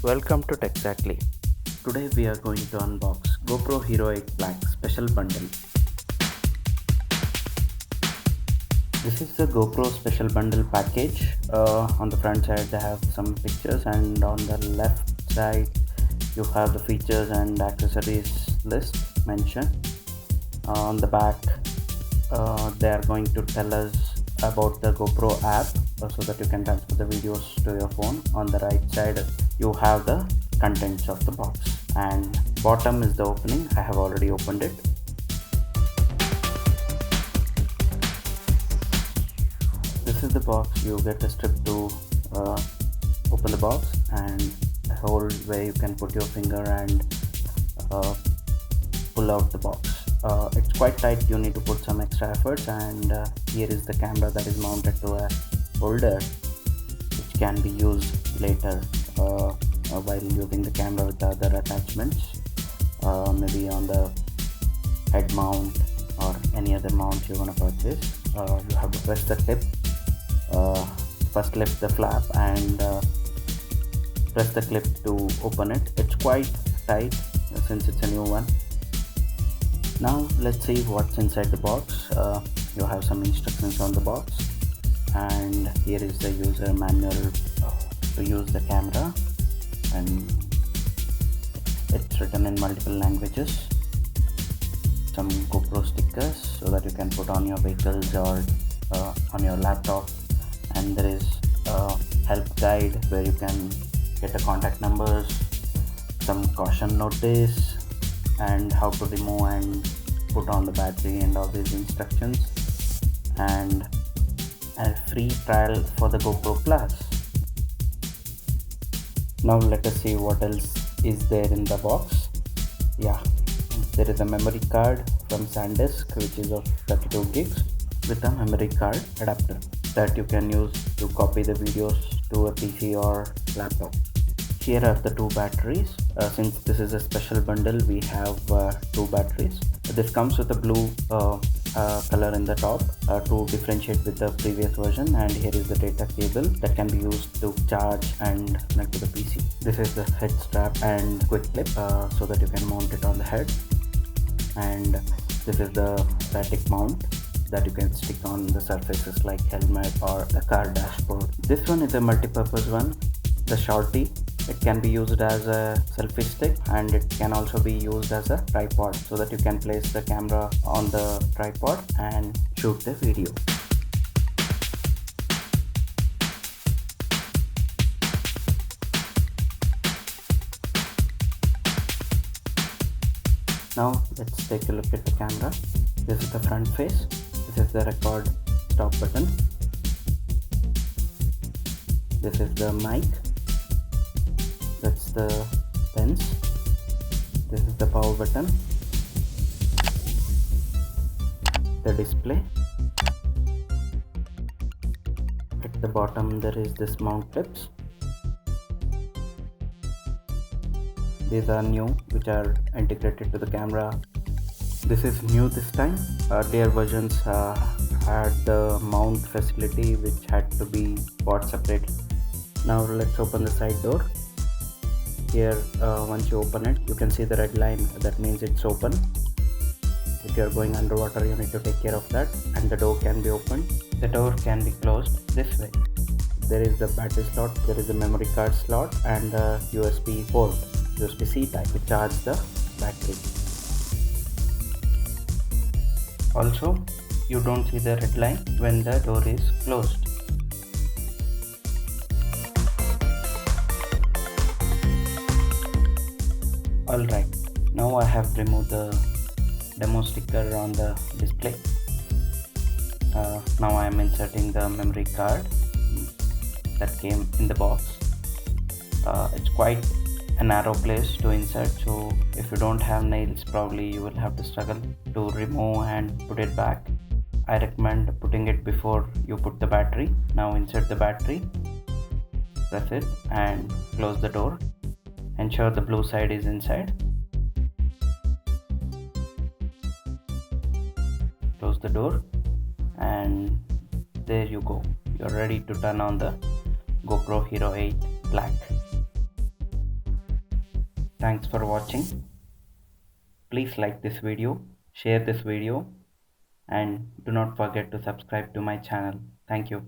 Welcome to Techzactly. Today we are going to unbox GoPro Hero 8 Black Special Bundle. This is the GoPro Special Bundle package. On the front side they have some pictures, and on the left side you have the features and accessories list mentioned. On the back they are going to tell us about the GoPro app so that you can transfer the videos to your phone. On the right side you have the contents of the box, and bottom is the opening. I have already opened it. This is the box. You get a strip to open the box, and a hole where you can put your finger and pull out the box. It's quite tight, you need to put some extra efforts, and here is the camera that is mounted to a holder which can be used later while using the camera with the other attachments, maybe on the head mount or any other mount you want to purchase. You have to press the tip, first lift the flap and press the clip to open it. It's quite tight since it's a new one. Now let's see what's inside the box. You have some instructions on the box, and here is the user manual to use the camera, and it's written in multiple languages. Some GoPro stickers so that you can put on your vehicles or on your laptop, and there is a help guide where you can get the contact numbers, some caution notice, and how to remove and put on the battery and all these instructions, and a free trial for the GoPro Plus. Now let us see what else is there in the box. Yeah, there is a memory card from SanDisk which is of 32 gigs with a memory card adapter that you can use to copy the videos to a PC or laptop. Here are the two batteries. Since this is a special bundle, we have two batteries. This comes with a blue color in the top to differentiate with the previous version, and here is the data cable that can be used to charge and connect to the PC. This is the head strap and quick clip so that you can mount it on the head, and this is the static mount that you can stick on the surfaces like helmet or the car dashboard. This one is a multi-purpose one, the shorty. It can be used as a selfie stick, and it can also be used as a tripod so that you can place the camera on the tripod and shoot the video. Now let's take a look at the camera. This is the front face. This is the record stop button. This is the mic. That's the lens. This is the power button, the display. At the bottom there is this mount clips. These are new, which are integrated to the camera. This is new this time. Earlier versions had the mount facility which had to be bought separately. Now let's open the side door. Here once you open it, you can see the red line. That means it's open. If you are going underwater, you need to take care of that, and the door can be opened. The door can be closed this way. There is the battery slot, there is a memory card slot, and a USB port, USB-C type to charge the battery. Also, you don't see the red line when the door is closed. Alright, now I have removed the demo sticker on the display. Now I am inserting the memory card that came in the box. It's quite a narrow place to insert, so if you don't have nails, probably you will have to struggle to remove and put it back. I recommend putting it before you put the battery. Now insert the battery, press it and close the door. Ensure the blue side is inside. Close the door, and there you go. You're ready to turn on the GoPro Hero 8 Black. Thanks for watching. Please like this video, share this video, and do not forget to subscribe to my channel. Thank you.